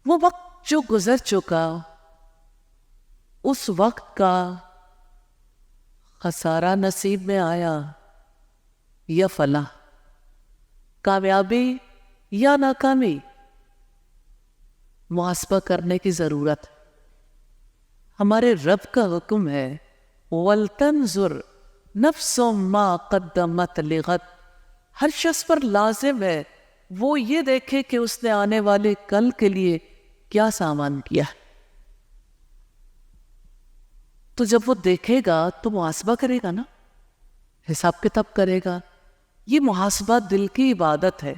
وہ وقت جو گزر چکا، اس وقت کا خسارہ نصیب میں آیا یا فلاح، کامیابی یا ناکامی، محاسبہ کرنے کی ضرورت ہے۔ ہمارے رب کا حکم ہے وَلْتَنْظُرْ نَفْسٌ مَا قَدَّمَتْ لِغَدٍ، ہر شخص پر لازم ہے وہ یہ دیکھے کہ اس نے آنے والے کل کے لیے کیا سامان کیا ہے۔ تو جب وہ دیکھے گا تو محاسبہ کرے گا نا، حساب کتاب کرے گا۔ یہ محاسبہ دل کی عبادت ہے۔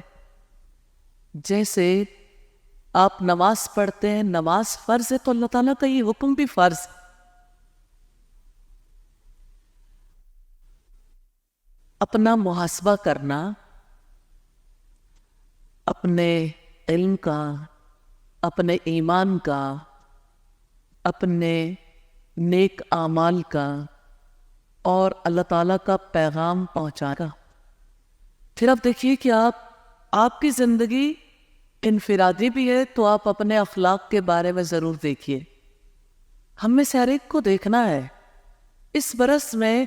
جیسے آپ نماز پڑھتے ہیں، نماز فرض ہے تو اللہ تعالیٰ کا یہ حکم بھی فرض ہے۔ اپنا محاسبہ کرنا، اپنے علم کا، اپنے ایمان کا، اپنے نیک اعمال کا، اور اللہ تعالیٰ کا پیغام پہنچانا۔ پھر آپ دیکھیے کہ آپ کی زندگی انفرادی بھی ہے تو آپ اپنے اخلاق کے بارے میں ضرور دیکھیے۔ ہم میں سے ہر ایک کو دیکھنا ہے اس برس میں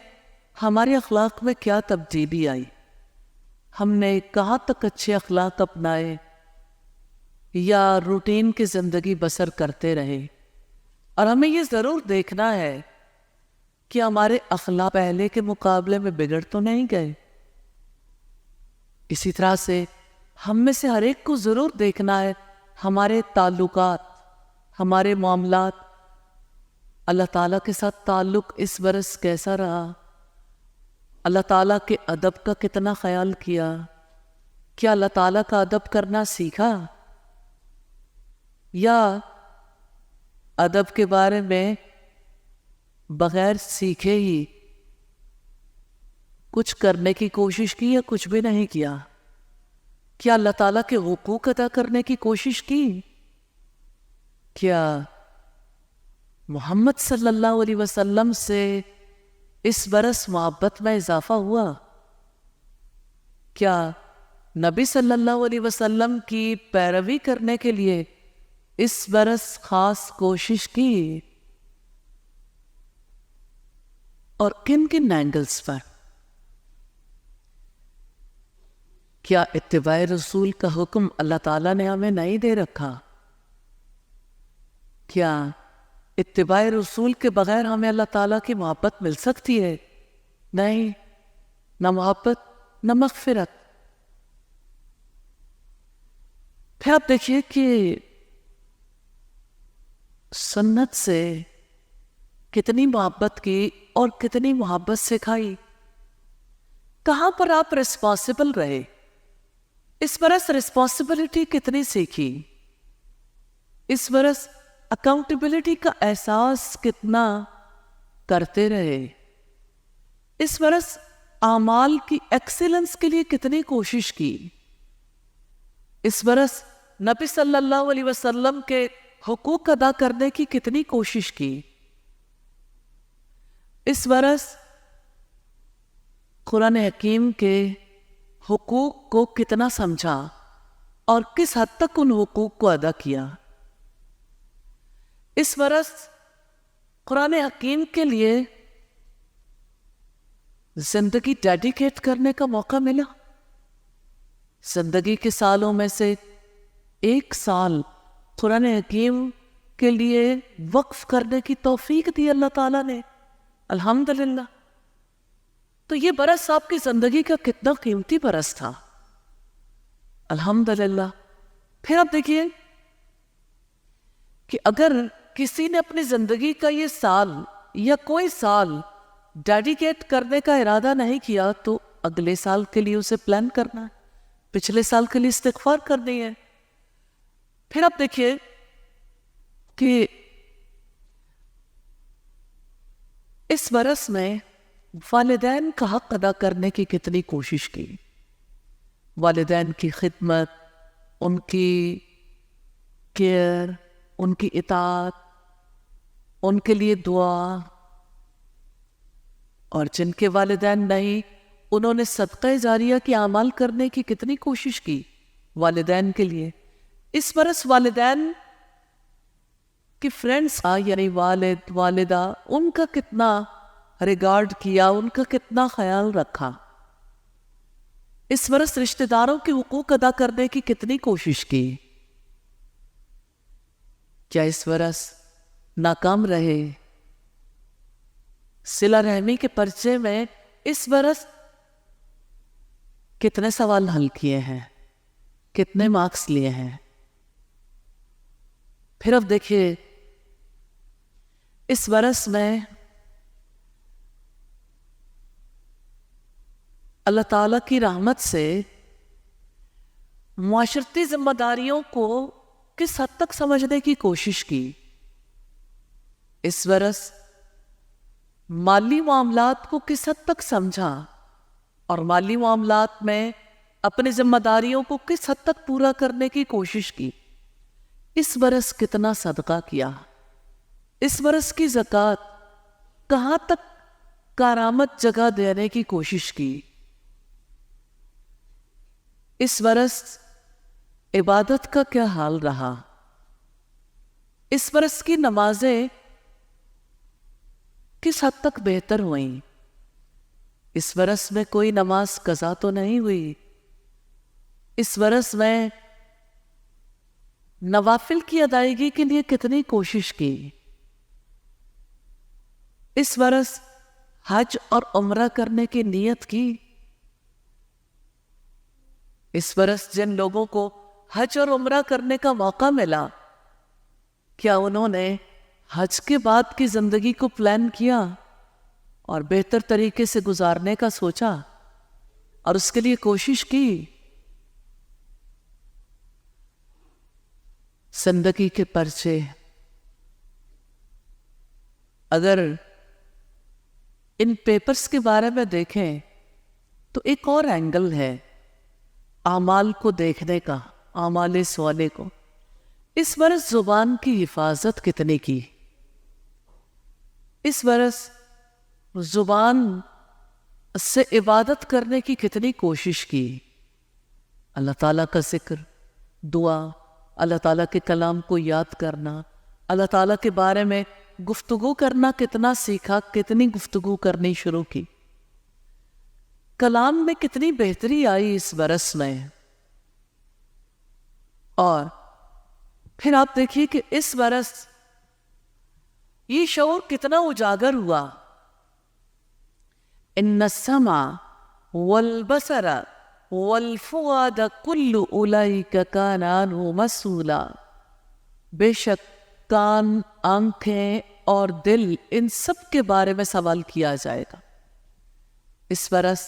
ہمارے اخلاق میں کیا تبدیلی آئی، ہم نے کہاں تک اچھے اخلاق اپنائے یا روٹین کی زندگی بسر کرتے رہے۔ اور ہمیں یہ ضرور دیکھنا ہے کہ ہمارے اخلاق پہلے کے مقابلے میں بگڑ تو نہیں گئے۔ اسی طرح سے ہم میں سے ہر ایک کو ضرور دیکھنا ہے ہمارے تعلقات، ہمارے معاملات، اللہ تعالیٰ کے ساتھ تعلق اس برس کیسا رہا، اللہ تعالیٰ کے ادب کا کتنا خیال کیا، کیا اللہ تعالیٰ کا ادب کرنا سیکھا، یا ادب کے بارے میں بغیر سیکھے ہی کچھ کرنے کی کوشش کی یا کچھ بھی نہیں کیا؟ کیا اللہ تعالیٰ کے حقوق ادا کرنے کی کوشش کی؟ کیا محمد صلی اللہ علیہ وسلم سے اس برس محبت میں اضافہ ہوا؟ کیا نبی صلی اللہ علیہ وسلم کی پیروی کرنے کے لیے اس برس خاص کوشش کی؟ اور کن کن اینگلز پر؟ کیا اتباع رسول کا حکم اللہ تعالیٰ نے ہمیں نہیں دے رکھا؟ کیا اتباع رسول کے بغیر ہمیں اللہ تعالیٰ کی محبت مل سکتی ہے؟ نہیں، نہ محبت نہ مغفرت۔ پھر آپ دیکھیے کہ سنت سے کتنی محبت کی اور کتنی محبت سکھائی۔ کہاں پر آپ رسپانسبل رہے؟ اس برس رسپانسبلٹی کتنی سیکھی؟ اس برس اکاؤنٹیبلٹی کا احساس کتنا کرتے رہے؟ اس برس اعمال کی ایکسیلنس کے لیے کتنی کوشش کی؟ اس برس نبی صلی اللہ علیہ وسلم کے حقوق ادا کرنے کی کتنی کوشش کی؟ اس برس قرآن حکیم کے حقوق کو کتنا سمجھا اور کس حد تک ان حقوق کو ادا کیا؟ اس برس قرآن حکیم کے لیے زندگی ڈیڈیکیٹ کرنے کا موقع ملا۔ زندگی کے سالوں میں سے ایک سال قرآن حکیم کے لیے وقف کرنے کی توفیق دی اللہ تعالیٰ نے، الحمدللہ۔ تو یہ برس آپ کی زندگی کا کتنا قیمتی برس تھا، الحمدللہ۔ پھر آپ دیکھیے کہ اگر کسی نے اپنی زندگی کا یہ سال یا کوئی سال ڈیڈیکیٹ کرنے کا ارادہ نہیں کیا تو اگلے سال کے لیے اسے پلان کرنا ہے، پچھلے سال کے لیے استغفار کرنی ہے۔ پھر آپ دیکھیے کہ اس برس میں والدین کا حق ادا کرنے کی کتنی کوشش کی۔ والدین کی خدمت، ان کی کیئر، ان کی اطاعت، ان کے لیے دعا، اور جن کے والدین نہیں انہوں نے صدقہ جاریہ کے اعمال کرنے کی کتنی کوشش کی والدین کے لیے۔ اس برس والدین کہ فرینڈس کا یعنی والد والدہ ان کا کتنا ریگارڈ کیا، ان کا کتنا خیال رکھا، اس برس رشتہ داروں کے حقوق ادا کرنے کی کتنی کوشش کی. کیا اس برس ناکام رہے؟ صلہ رحمی کے پرچے میں اس برس کتنے سوال حل کیے ہیں، کتنے مارکس لیے ہیں؟ پھر اب دیکھیے اس برس میں اللہ تعالیٰ کی رحمت سے معاشرتی ذمہ داریوں کو کس حد تک سمجھنے کی کوشش کی. اس برس مالی معاملات کو کس حد تک سمجھا اور مالی معاملات میں اپنی ذمہ داریوں کو کس حد تک پورا کرنے کی کوشش کی. اس برس کتنا صدقہ کیا، اس برس کی زکوٰۃ کہاں تک کارآمد جگہ دینے کی کوشش کی. اس برس عبادت کا کیا حال رہا، اس برس کی نمازیں کس حد تک بہتر ہوئیں. اس برس میں کوئی نماز قضا تو نہیں ہوئی. اس برس میں نوافل کی ادائیگی کے لیے کتنی کوشش کی. اس برس حج اور عمرہ کرنے کی نیت کی. اس برس جن لوگوں کو حج اور عمرہ کرنے کا موقع ملا، کیا انہوں نے حج کے بعد کی زندگی کو پلان کیا اور بہتر طریقے سے گزارنے کا سوچا اور اس کے لیے کوشش کی؟ زندگی کے پرچے اگر ان پیپرز کے بارے میں دیکھیں تو ایک اور اینگل ہے اعمال کو دیکھنے کا، اعمال صالح کو. اس برس زبان کی حفاظت کتنی کی، اس برس زبان سے عبادت کرنے کی کتنی کوشش کی. اللہ تعالیٰ کا ذکر، دعا، اللہ تعالیٰ کے کلام کو یاد کرنا، اللہ تعالیٰ کے بارے میں گفتگو کرنا کتنا سیکھا، کتنی گفتگو کرنی شروع کی. کلام میں کتنی بہتری آئی اس برس میں. اور پھر آپ دیکھیے کہ اس برس یہ شعور کتنا اجاگر ہوا. ان السمع والبصر والفؤاد کل اولئک کان عنہ مسئولا. بے شک کان، آنکھیں اور دل، ان سب کے بارے میں سوال کیا جائے گا. اس برس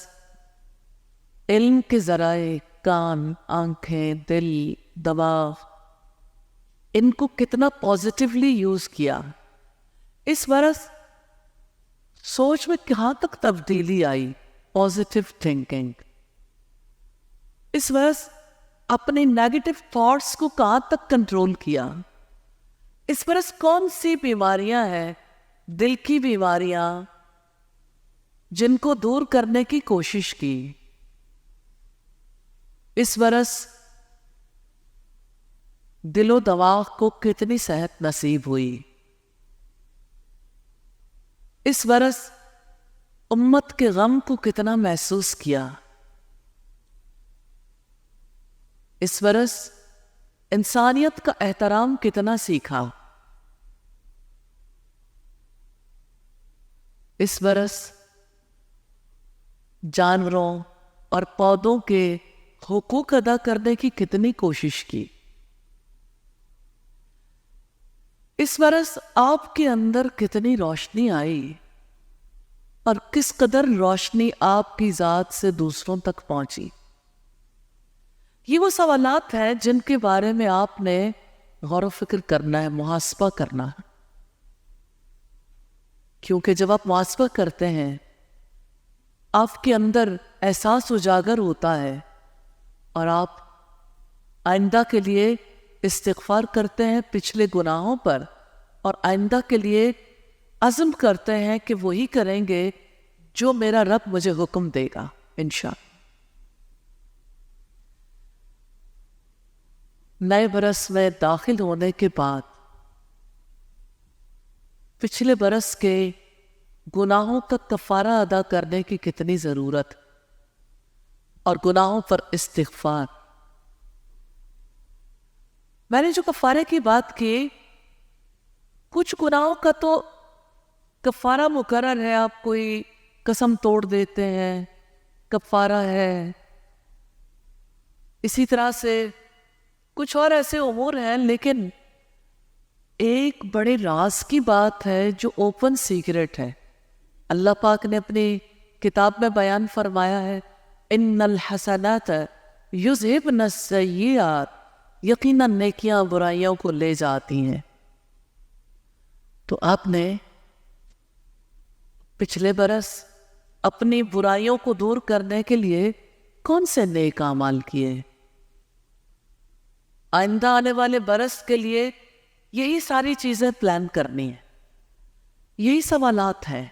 علم کے ذرائع، کان، آنکھیں، دل، دماغ، ان کو کتنا پازیٹیولی یوز کیا. اس برس سوچ میں کہاں تک تبدیلی آئی، پازیٹیو تھنکنگ. اس برس اپنے نیگیٹو تھاٹس کو کہاں تک کنٹرول کیا. اس برس کون سی بیماریاں ہیں، دل کی بیماریاں، جن کو دور کرنے کی کوشش کی. اس برس دل و دماغ کو کتنی صحت نصیب ہوئی. اس برس امت کے غم کو کتنا محسوس کیا. اس برس انسانیت کا احترام کتنا سیکھا. اس برس جانوروں اور پودوں کے حقوق ادا کرنے کی کتنی کوشش کی. اس برس آپ کے اندر کتنی روشنی آئی اور کس قدر روشنی آپ کی ذات سے دوسروں تک پہنچی. یہ وہ سوالات ہیں جن کے بارے میں آپ نے غور و فکر کرنا ہے، محاسبہ کرنا ہے. کیونکہ جب آپ محاسبہ کرتے ہیں آپ کے اندر احساس اجاگر ہوتا ہے اور آپ آئندہ کے لیے استغفار کرتے ہیں پچھلے گناہوں پر، اور آئندہ کے لیے عزم کرتے ہیں کہ وہی کریں گے جو میرا رب مجھے حکم دے گا انشاءاللہ. نئے برس میں داخل ہونے کے بعد پچھلے برس کے گناہوں کا کفارہ ادا کرنے کی کتنی ضرورت، اور گناہوں پر استغفار۔ میں نے جو کفارے کی بات کی، کچھ گناہوں کا تو کفارہ مقرر ہے، آپ کوئی قسم توڑ دیتے ہیں، کفارہ ہے۔ اسی طرح سے کچھ اور ایسے امور ہیں، لیکن ایک بڑے راز کی بات ہے جو اوپن سیکرٹ ہے۔ اللہ پاک نے اپنی کتاب میں بیان فرمایا ہے، ان الحسنات یذہبن السیئات، یقیناً نیکیاں برائیوں کو لے جاتی ہیں۔ تو آپ نے پچھلے برس اپنی برائیوں کو دور کرنے کے لیے کون سے نیک اعمال کیے؟ آئندہ آنے والے برس کے لیے یہی ساری چیزیں پلان کرنی ہیں، یہی سوالات ہیں۔